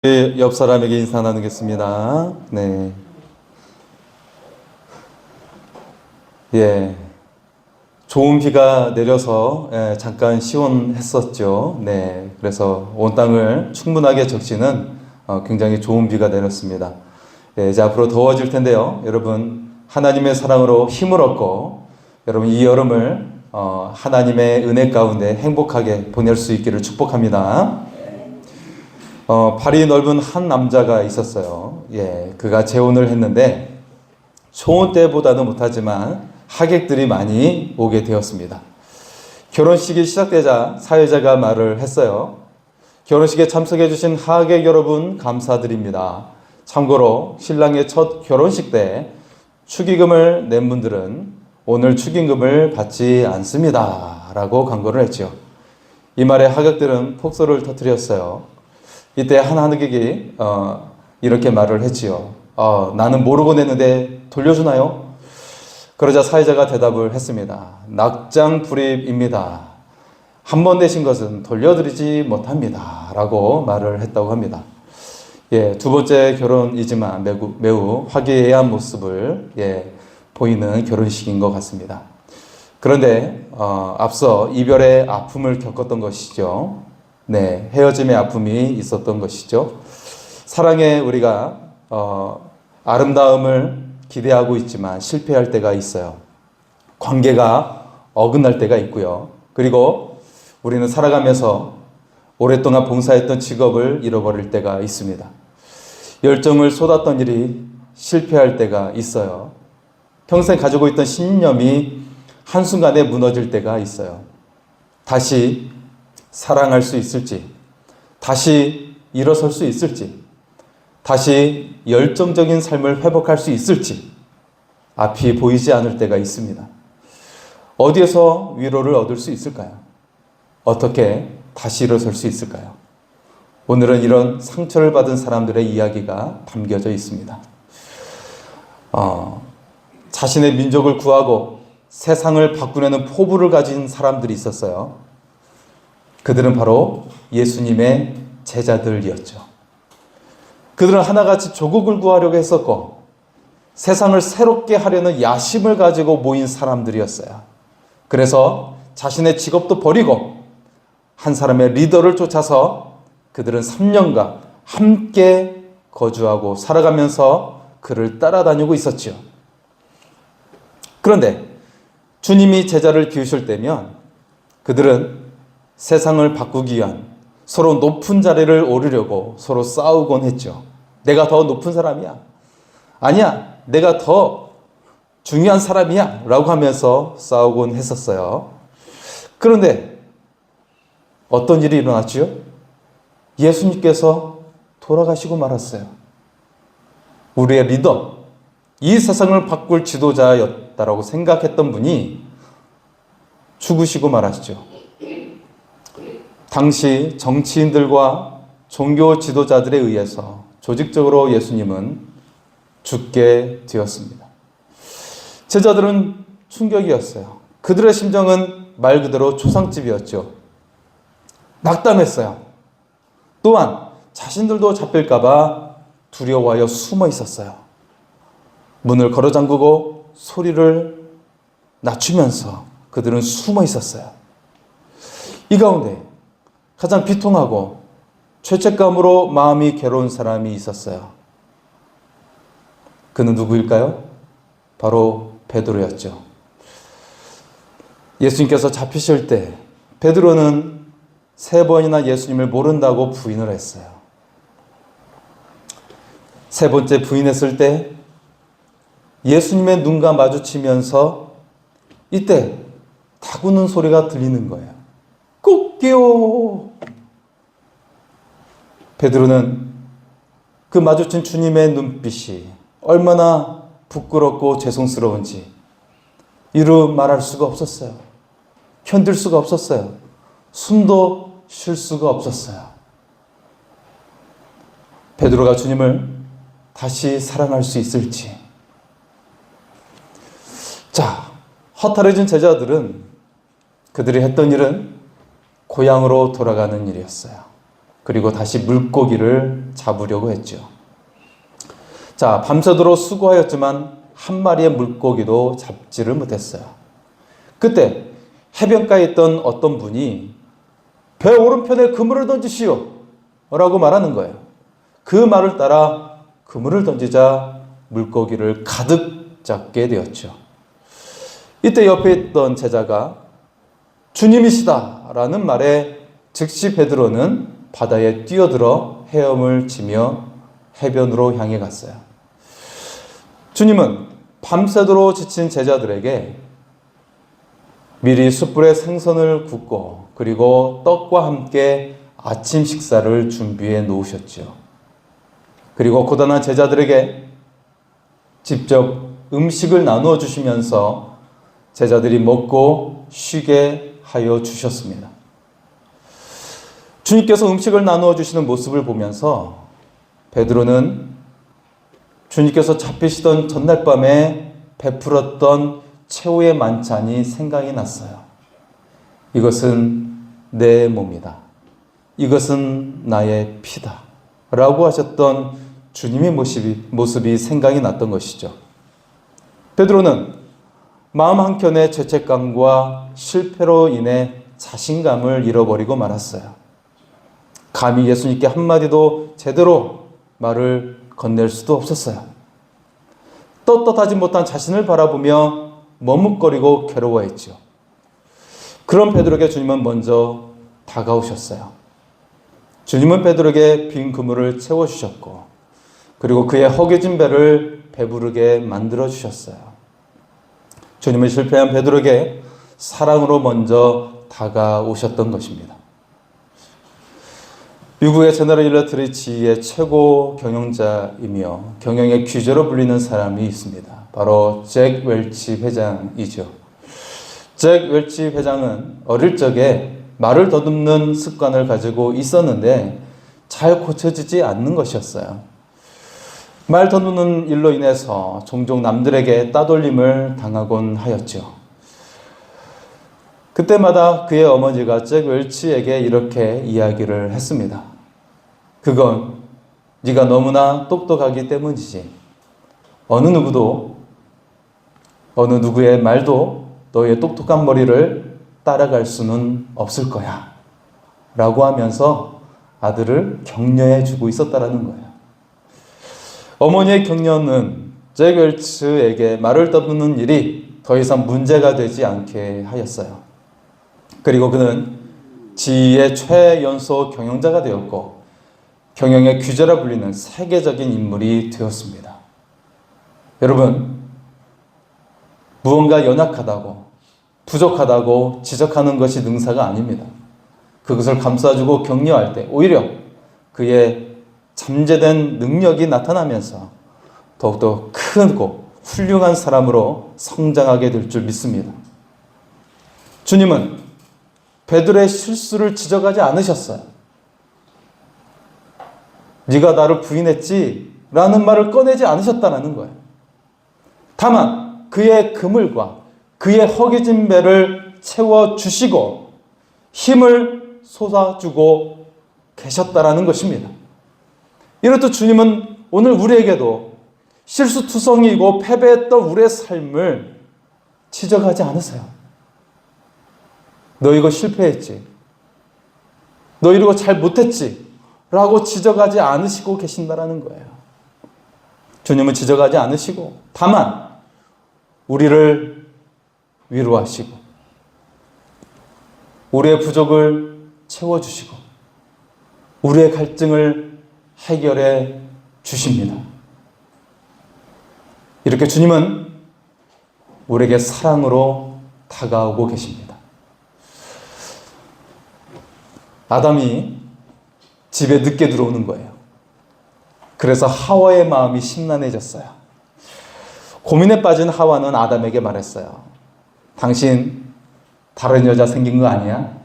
옆 사람에게 인사 나누겠습니다. 네. 예. 좋은 비가 내려서 잠깐 시원했었죠. 네. 그래서 온 땅을 충분하게 적시는 굉장히 좋은 비가 내렸습니다. 이제 앞으로 더워질 텐데요. 여러분, 하나님의 사랑으로 힘을 얻고 여러분 이 여름을 하나님의 은혜 가운데 행복하게 보낼 수 있기를 축복합니다. 발이 넓은 한 남자가 있었어요. 그가 재혼을 했는데 좋은 때보다는 못하지만 하객들이 많이 오게 되었습니다. 결혼식이 시작되자 사회자가 말을 했어요. 결혼식에 참석해 주신 하객 여러분 감사드립니다. 참고로 신랑의 첫 결혼식 때 축의금을 낸 분들은 오늘 축의금을 받지 않습니다. 라고 광고를 했죠. 이 말에 하객들은 폭소를 터뜨렸어요. 이때 한 하객이 이렇게 말을 했지요. 나는 모르고 냈는데 돌려주나요? 그러자 사회자가 대답을 했습니다. 낙장불입입니다. 한 번 내신 것은 돌려드리지 못합니다. 라고 말을 했다고 합니다. 두 번째 결혼이지만 매우 화기애애한 모습을 보이는 결혼식인 것 같습니다. 그런데 앞서 이별의 아픔을 겪었던 것이죠. 헤어짐의 아픔이 있었던 것이죠. 사랑에 우리가 아름다움을 기대하고 있지만 실패할 때가 있어요. 관계가 어긋날 때가 있고요. 그리고 우리는 살아가면서 오랫동안 봉사했던 직업을 잃어버릴 때가 있습니다. 열정을 쏟았던 일이 실패할 때가 있어요. 평생 가지고 있던 신념이 한순간에 무너질 때가 있어요. 다시 사랑할 수 있을지, 다시 일어설 수 있을지, 다시 열정적인 삶을 회복할 수 있을지 앞이 보이지 않을 때가 있습니다. 어디에서 위로를 얻을 수 있을까요? 어떻게 다시 일어설 수 있을까요? 오늘은 이런 상처를 받은 사람들의 이야기가 담겨져 있습니다. 자신의 민족을 구하고 세상을 바꾸려는 포부를 가진 사람들이 있었어요. 그들은 바로 예수님의 제자들이었죠. 그들은 하나같이 조국을 구하려고 했었고 세상을 새롭게 하려는 야심을 가지고 모인 사람들이었어요. 그래서 자신의 직업도 버리고 한 사람의 리더를 쫓아서 그들은 3년간 함께 거주하고 살아가면서 그를 따라다니고 있었죠. 그런데 주님이 제자를 비우실 때면 그들은 세상을 바꾸기 위한 서로 높은 자리를 오르려고 서로 싸우곤 했죠. 내가 더 높은 사람이야. 아니야, 내가 더 중요한 사람이야. 라고 하면서 싸우곤 했었어요. 그런데 어떤 일이 일어났죠? 예수님께서 돌아가시고 말았어요. 우리의 리더, 이 세상을 바꿀 지도자였다라고 생각했던 분이 죽으시고 말하시죠. 당시 정치인들과 종교 지도자들에 의해서 조직적으로 예수님은 죽게 되었습니다. 제자들은 충격이었어요. 그들의 심정은 말 그대로 초상집이었죠. 낙담했어요. 또한 자신들도 잡힐까봐 두려워하여 숨어 있었어요. 문을 걸어 잠그고 소리를 낮추면서 그들은 숨어 있었어요. 이 가운데 가장 비통하고 죄책감으로 마음이 괴로운 사람이 있었어요. 그는 누구일까요? 바로 베드로였죠. 예수님께서 잡히실 때 베드로는 3번이나 예수님을 모른다고 부인을 했어요. 3번째 부인했을 때 예수님의 눈과 마주치면서 이때 다구는 소리가 들리는 거예요. 꼭기요. 베드로는 그 마주친 주님의 눈빛이 얼마나 부끄럽고 죄송스러운지 이루 말할 수가 없었어요. 견딜 수가 없었어요. 숨도 쉴 수가 없었어요. 베드로가 주님을 다시 사랑할 수 있을지. 자, 허탈해진 제자들은 그들이 했던 일은 고향으로 돌아가는 일이었어요. 그리고 다시 물고기를 잡으려고 했죠. 자, 밤새도록 수고하였지만 한 마리의 물고기도 잡지를 못했어요. 그때 해변가에 있던 어떤 분이 배 오른편에 그물을 던지시오 라고 말하는 거예요. 그 말을 따라 그물을 던지자 물고기를 가득 잡게 되었죠. 이때 옆에 있던 제자가 주님이시다 라는 말에 즉시 베드로는 바다에 뛰어들어 헤엄을 치며 해변으로 향해 갔어요. 주님은 밤새도록 지친 제자들에게 미리 숯불에 생선을 굽고 그리고 떡과 함께 아침 식사를 준비해 놓으셨죠. 그리고 고단한 제자들에게 직접 음식을 나누어 주시면서 제자들이 먹고 쉬게 하여 주셨습니다. 주님께서 음식을 나누어 주시는 모습을 보면서 베드로는 주님께서 잡히시던 전날 밤에 베풀었던 최후의 만찬이 생각이 났어요. 이것은 내 몸이다. 이것은 나의 피다. 라고 하셨던 주님의 모습이 생각이 났던 것이죠. 베드로는 마음 한켠의 죄책감과 실패로 인해 자신감을 잃어버리고 말았어요. 감히 예수님께 한마디도 제대로 말을 건넬 수도 없었어요. 떳떳하지 못한 자신을 바라보며 머뭇거리고 괴로워했죠. 그런 베드로에게 주님은 먼저 다가오셨어요. 주님은 베드로에게 빈 그물을 채워주셨고 그리고 그의 허기진 배를 배부르게 만들어주셨어요. 주님은 실패한 베드로에게 사랑으로 먼저 다가오셨던 것입니다. 미국의 제너럴 일러스트리의 최고 경영자이며 경영의 귀재로 불리는 사람이 있습니다. 바로 잭 웰치 회장이죠. 잭 웰치 회장은 어릴 적에 말을 더듬는 습관을 가지고 있었는데 잘 고쳐지지 않는 것이었어요. 말 더듬는 일로 인해서 종종 남들에게 따돌림을 당하곤 하였죠. 그때마다 그의 어머니가 잭 웰치에게 이렇게 이야기를 했습니다. 그건 네가 너무나 똑똑하기 때문이지. 어느 누구의 말도 너의 똑똑한 머리를 따라갈 수는 없을 거야. 라고 하면서 아들을 격려해 주고 있었다라는 거예요. 어머니의 격려는 잭 웰치에게 말을 더듬는 일이 더 이상 문제가 되지 않게 하였어요. 그리고 그는 지휘의 최연소 경영자가 되었고 경영의 귀재라 불리는 세계적인 인물이 되었습니다. 여러분, 무언가 연약하다고 부족하다고 지적하는 것이 능사가 아닙니다. 그것을 감싸주고 격려할 때 오히려 그의 잠재된 능력이 나타나면서 더욱더 크고 훌륭한 사람으로 성장하게 될 줄 믿습니다. 주님은 베드로의 실수를 지적하지 않으셨어요. 네가 나를 부인했지? 라는 말을 꺼내지 않으셨다는 거예요. 다만 그의 그물과 그의 허기진 배를 채워주시고 힘을 솟아주고 계셨다라는 것입니다. 이렇듯 주님은 오늘 우리에게도 실수투성이고 패배했던 우리의 삶을 지적하지 않으세요. 너 이거 실패했지? 너 이거 잘 못했지? 라고 지적하지 않으시고 계신다라는 거예요. 주님은 지적하지 않으시고 다만 우리를 위로하시고 우리의 부족을 채워주시고 우리의 갈증을 해결해 주십니다. 이렇게 주님은 우리에게 사랑으로 다가오고 계십니다. 아담이 집에 늦게 들어오는 거예요. 그래서 하와의 마음이 심란해졌어요. 고민에 빠진 하와는 아담에게 말했어요. 당신 다른 여자 생긴 거 아니야?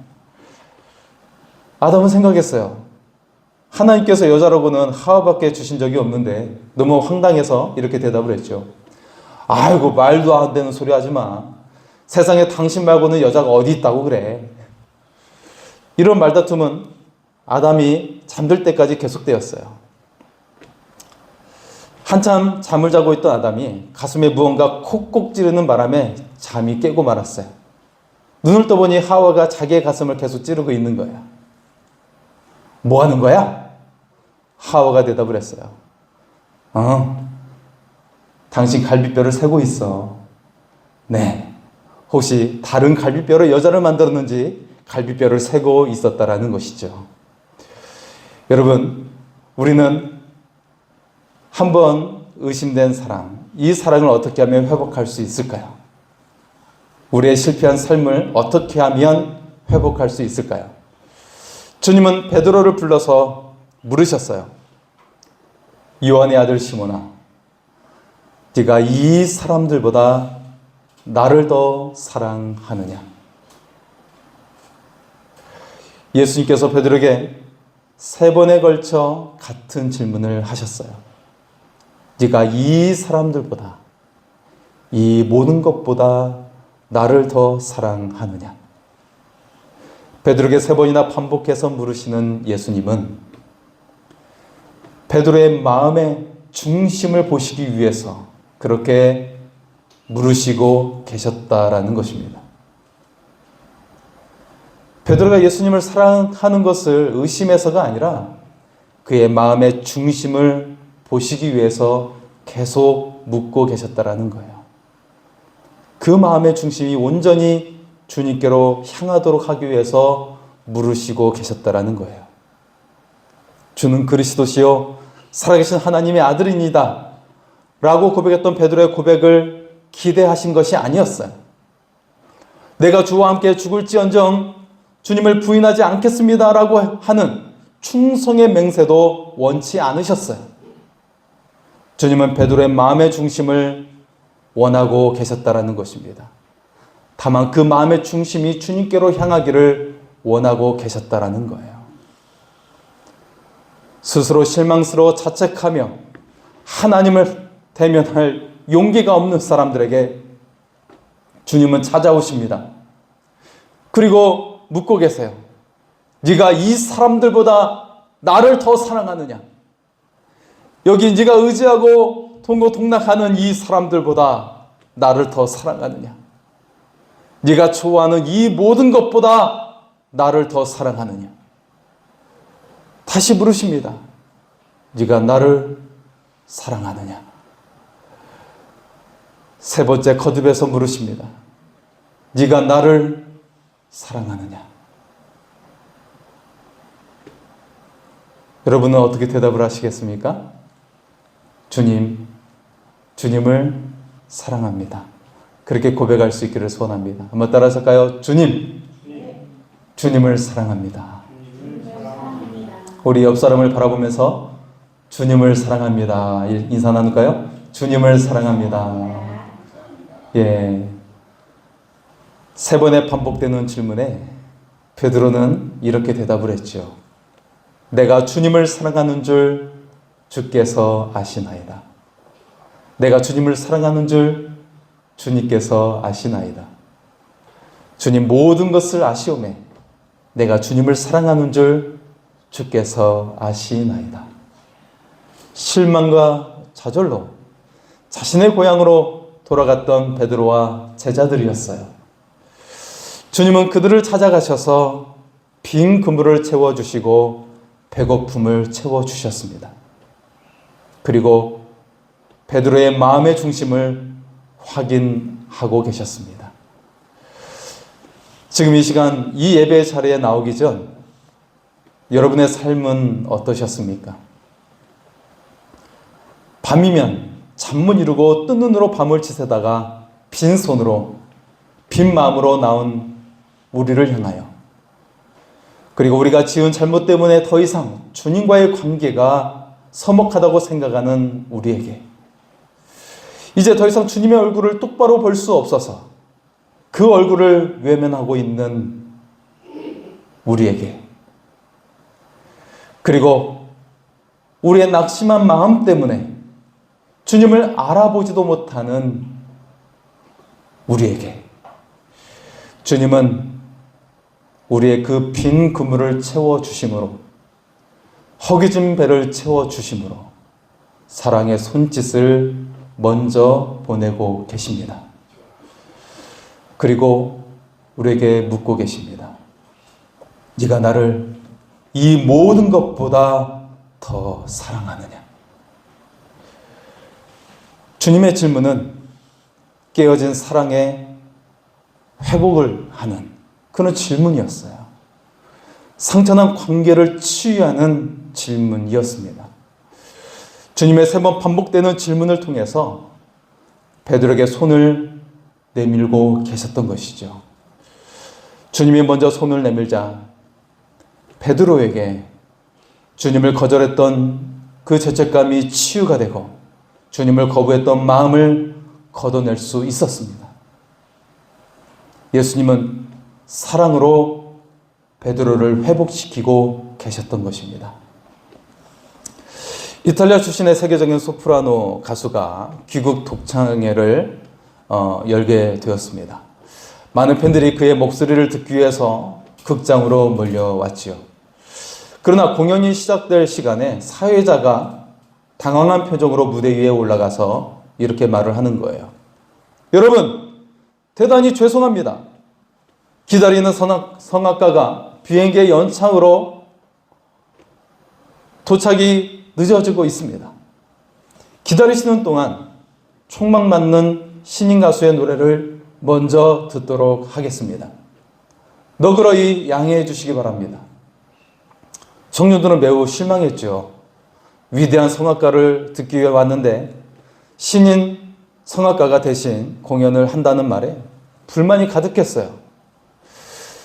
아담은 생각했어요. 하나님께서 여자라고는 하와밖에 주신 적이 없는데 너무 황당해서 이렇게 대답을 했죠. 아이고 말도 안 되는 소리 하지 마. 세상에 당신 말고는 여자가 어디 있다고 그래. 이런 말다툼은 아담이 잠들 때까지 계속되었어요. 한참 잠을 자고 있던 아담이 가슴에 무언가 콕콕 찌르는 바람에 잠이 깨고 말았어요. 눈을 떠보니 하와가 자기의 가슴을 계속 찌르고 있는 거예요. 뭐 하는 거야? 하와가 대답을 했어요. 당신 갈비뼈를 세고 있어. 네. 혹시 다른 갈비뼈로 여자를 만들었는지 갈비뼈를 세고 있었다라는 것이죠. 여러분, 우리는 한번 의심된 사랑, 이 사랑을 어떻게 하면 회복할 수 있을까요? 우리의 실패한 삶을 어떻게 하면 회복할 수 있을까요? 주님은 베드로를 불러서 물으셨어요. 요한의 아들 시몬아, 네가 이 사람들보다 나를 더 사랑하느냐? 예수님께서 베드로에게 3번에 걸쳐 같은 질문을 하셨어요. 네가 이 사람들보다, 이 모든 것보다 나를 더 사랑하느냐? 베드로에게 3번이나 반복해서 물으시는 예수님은 베드로의 마음의 중심을 보시기 위해서 그렇게 물으시고 계셨다라는 것입니다. 베드로가 예수님을 사랑하는 것을 의심해서가 아니라 그의 마음의 중심을 보시기 위해서 계속 묻고 계셨다라는 거예요. 그 마음의 중심이 온전히 주님께로 향하도록 하기 위해서 물으시고 계셨다라는 거예요. 주는 그리스도시요 살아계신 하나님의 아들입니다 라고 고백했던 베드로의 고백을 기대하신 것이 아니었어요. 내가 주와 함께 죽을지언정 주님을 부인하지 않겠습니다 라고 하는 충성의 맹세도 원치 않으셨어요. 주님은 베드로의 마음의 중심을 원하고 계셨다라는 것입니다. 다만 그 마음의 중심이 주님께로 향하기를 원하고 계셨다라는 거예요. 스스로 실망스러워 자책하며 하나님을 대면할 용기가 없는 사람들에게 주님은 찾아오십니다. 그리고 묻고 계세요. 네가 이 사람들보다 나를 더 사랑하느냐? 여기 네가 의지하고 동고동락하는 이 사람들보다 나를 더 사랑하느냐? 네가 좋아하는 이 모든 것보다 나를 더 사랑하느냐? 다시 물으십니다. 네가 나를 사랑하느냐? 3번째 거듭해서 물으십니다. 네가 나를 사랑하느냐? 여러분은 어떻게 대답을 하시겠습니까? 주님을 사랑합니다. 그렇게 고백할 수 있기를 소원합니다. 한번 따라하실까요? 주님을 사랑합니다. 우리 옆 사람을 바라보면서 주님을 사랑합니다. 인사 나눌까요? 주님을 사랑합니다. 예. 3번에 반복되는 질문에 베드로는 이렇게 대답을 했죠. 내가 주님을 사랑하는 줄 주께서 아시나이다. 내가 주님을 사랑하는 줄 주님께서 아시나이다. 주님 모든 것을 아시오매 내가 주님을 사랑하는 줄 주께서 아시나이다. 실망과 좌절로 자신의 고향으로 돌아갔던 베드로와 제자들이었어요. 주님은 그들을 찾아가셔서 빈 그물을 채워주시고 배고픔을 채워주셨습니다. 그리고 베드로의 마음의 중심을 확인하고 계셨습니다. 지금 이 시간 이 예배의 자리에 나오기 전 여러분의 삶은 어떠셨습니까? 밤이면 잠 못 이루고 뜬 눈으로 밤을 지새다가 빈손으로 빈 마음으로 나온 우리를 향하여 그리고 우리가 지은 잘못 때문에 더 이상 주님과의 관계가 서먹하다고 생각하는 우리에게 이제 더 이상 주님의 얼굴을 똑바로 볼 수 없어서 그 얼굴을 외면하고 있는 우리에게 그리고 우리의 낙심한 마음 때문에 주님을 알아보지도 못하는 우리에게 주님은 우리의 그 빈 그물을 채워주심으로 허기진 배를 채워주심으로 사랑의 손짓을 먼저 보내고 계십니다. 그리고 우리에게 묻고 계십니다. 네가 나를 이 모든 것보다 더 사랑하느냐? 주님의 질문은 깨어진 사랑의 회복을 하는 그런 질문이었어요. 상처난 관계를 치유하는 질문이었습니다. 주님의 3번 반복되는 질문을 통해서 베드로에게 손을 내밀고 계셨던 것이죠. 주님이 먼저 손을 내밀자 베드로에게 주님을 거절했던 그 죄책감이 치유가 되고 주님을 거부했던 마음을 걷어낼 수 있었습니다. 예수님은 사랑으로 베드로를 회복시키고 계셨던 것입니다. 이탈리아 출신의 세계적인 소프라노 가수가 귀국 독창회를 열게 되었습니다. 많은 팬들이 그의 목소리를 듣기 위해서 극장으로 몰려왔지요. 그러나 공연이 시작될 시간에 사회자가 당황한 표정으로 무대 위에 올라가서 이렇게 말을 하는 거예요. 여러분, 대단히 죄송합니다. 기다리는 성악가가 비행기의 연착으로 도착이 늦어지고 있습니다. 기다리시는 동안 촉막 맞는 신인 가수의 노래를 먼저 듣도록 하겠습니다. 너그러이 양해해 주시기 바랍니다. 청년들은 매우 실망했죠. 위대한 성악가를 듣기 위해 왔는데 신인 성악가가 대신 공연을 한다는 말에 불만이 가득했어요.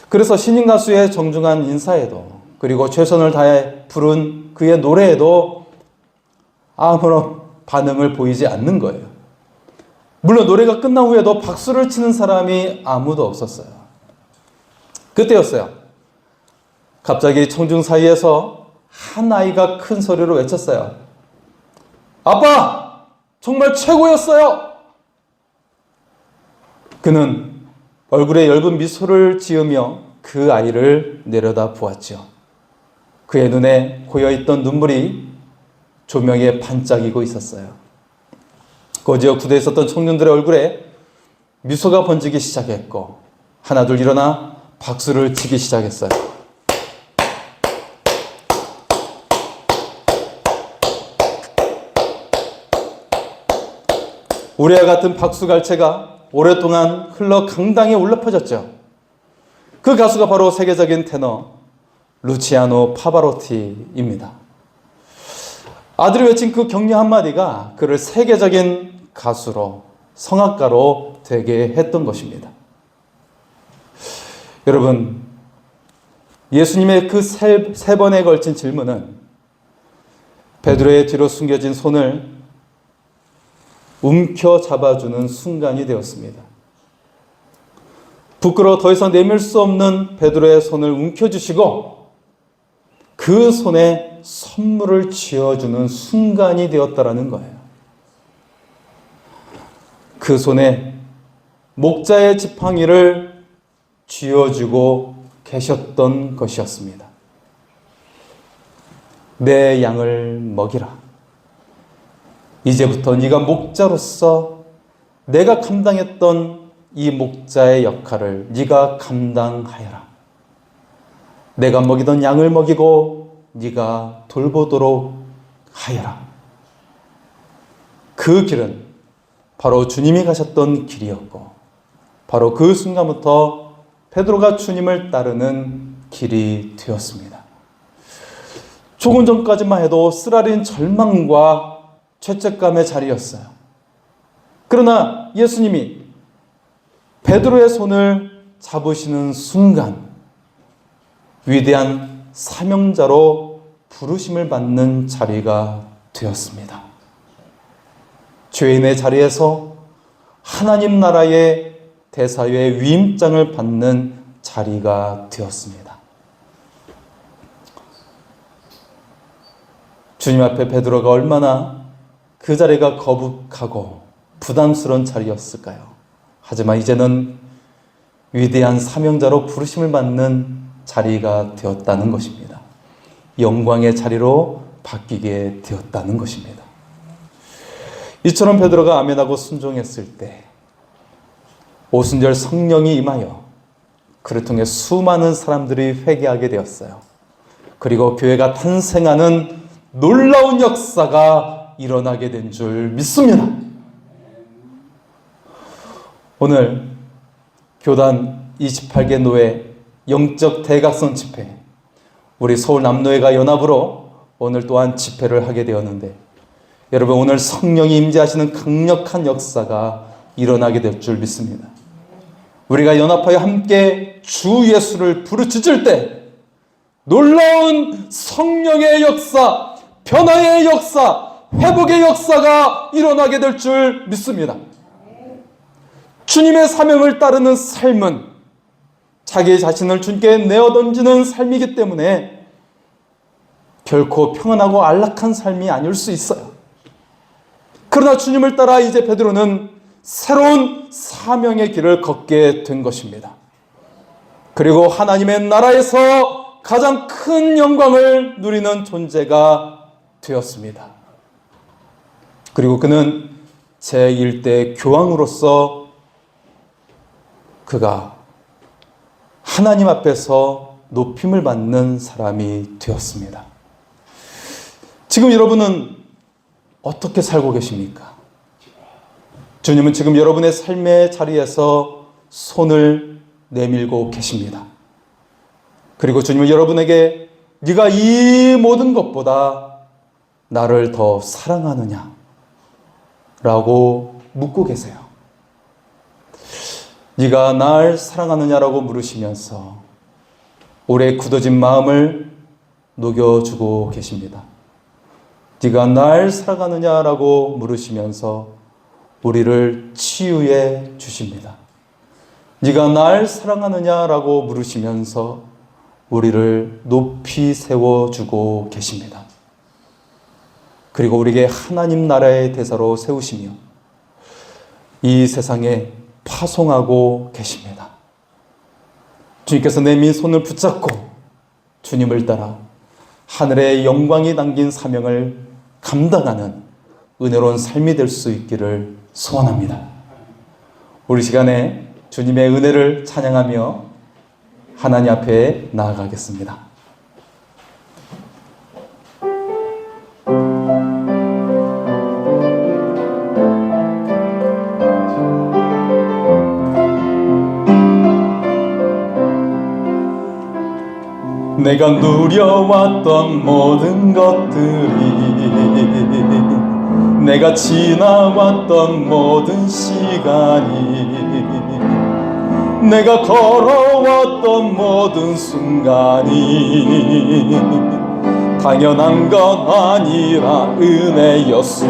그래서 신인 가수의 정중한 인사에도 그리고 최선을 다해 부른 그의 노래에도 아무런 반응을 보이지 않는 거예요. 물론 노래가 끝난 후에도 박수를 치는 사람이 아무도 없었어요. 그때였어요. 갑자기 청중 사이에서 한 아이가 큰 소리로 외쳤어요. 아빠! 정말 최고였어요! 그는 얼굴에 엷은 미소를 지으며 그 아이를 내려다 보았죠. 그의 눈에 고여있던 눈물이 조명에 반짝이고 있었어요. 거지어 구대에 있었던 청년들의 얼굴에 미소가 번지기 시작했고 하나둘 일어나 박수를 치기 시작했어요. 우리와 같은 박수갈채가 오랫동안 흘러 강당에 울려 퍼졌죠. 그 가수가 바로 세계적인 테너 루치아노 파바로티입니다. 아들이 외친 그 격려 한마디가 그를 세계적인 가수로 성악가로 되게 했던 것입니다. 여러분, 예수님의 그 세 번에 걸친 질문은 베드로의 뒤로 숨겨진 손을 움켜 잡아주는 순간이 되었습니다. 부끄러워 더 이상 내밀 수 없는 베드로의 손을 움켜주시고 그 손에 선물을 쥐어주는 순간이 되었다라는 거예요. 그 손에 목자의 지팡이를 쥐어주고 계셨던 것이었습니다. 내 양을 먹이라. 이제부터 네가 목자로서 내가 감당했던 이 목자의 역할을 네가 감당하여라. 내가 먹이던 양을 먹이고 네가 돌보도록 하여라. 그 길은 바로 주님이 가셨던 길이었고 바로 그 순간부터 베드로가 주님을 따르는 길이 되었습니다. 조금 전까지만 해도 쓰라린 절망과 죄책감의 자리였어요. 그러나 예수님이 베드로의 손을 잡으시는 순간 위대한 사명자로 부르심을 받는 자리가 되었습니다. 죄인의 자리에서 하나님 나라의 대사의 위임장을 받는 자리가 되었습니다. 주님 앞에 베드로가 얼마나 그 자리가 거북하고 부담스러운 자리였을까요? 하지만 이제는 위대한 사명자로 부르심을 받는 자리가 되었다는 것입니다. 영광의 자리로 바뀌게 되었다는 것입니다. 이처럼 베드로가 아멘하고 순종했을 때 오순절 성령이 임하여 그를 통해 수많은 사람들이 회개하게 되었어요. 그리고 교회가 탄생하는 놀라운 역사가 일어나게 된 줄 믿습니다. 오늘 교단 28개 노회 영적 대각선 집회, 우리 서울 남노회가 연합으로 오늘 또한 집회를 하게 되었는데, 여러분 오늘 성령이 임재하시는 강력한 역사가 일어나게 될 줄 믿습니다. 우리가 연합하여 함께 주 예수를 부르짖을 때 놀라운 성령의 역사, 변화의 역사, 회복의 역사가 일어나게 될 줄 믿습니다. 주님의 사명을 따르는 삶은 자기 자신을 주님께 내어던지는 삶이기 때문에 결코 평안하고 안락한 삶이 아닐 수 있어요. 그러나 주님을 따라 이제 베드로는 새로운 사명의 길을 걷게 된 것입니다. 그리고 하나님의 나라에서 가장 큰 영광을 누리는 존재가 되었습니다. 그리고 그는 제1대 교황으로서 그가 하나님 앞에서 높임을 받는 사람이 되었습니다. 지금 여러분은 어떻게 살고 계십니까? 주님은 지금 여러분의 삶의 자리에서 손을 내밀고 계십니다. 그리고 주님은 여러분에게 네가 이 모든 것보다 나를 더 사랑하느냐? 라고 묻고 계세요. 네가 날 사랑하느냐라고 물으시면서 오래 굳어진 마음을 녹여주고 계십니다. 네가 날 사랑하느냐라고 물으시면서 우리를 치유해 주십니다. 네가 날 사랑하느냐라고 물으시면서 우리를 높이 세워주고 계십니다. 그리고 우리에게 하나님 나라의 대사로 세우시며 이 세상에 파송하고 계십니다. 주님께서 내민 손을 붙잡고 주님을 따라 하늘의 영광이 담긴 사명을 감당하는 은혜로운 삶이 될 수 있기를 소원합니다. 우리 시간에 주님의 은혜를 찬양하며 하나님 앞에 나아가겠습니다. 내가 누려왔던 모든 것들이, 내가 지나왔던 모든 시간이, 내가 걸어왔던 모든 순간이 당연한 것 아니라 은혜였어.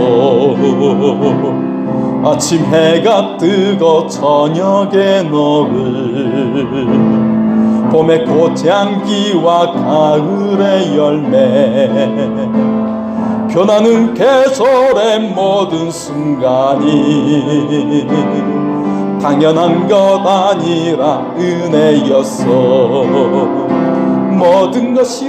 아침 해가 뜨고 저녁에 노을, 봄의 꽃향기와 가을의 열매, 변하는 계절의 모든 순간이 당연한 것 아니라 은혜였어. 모든 것이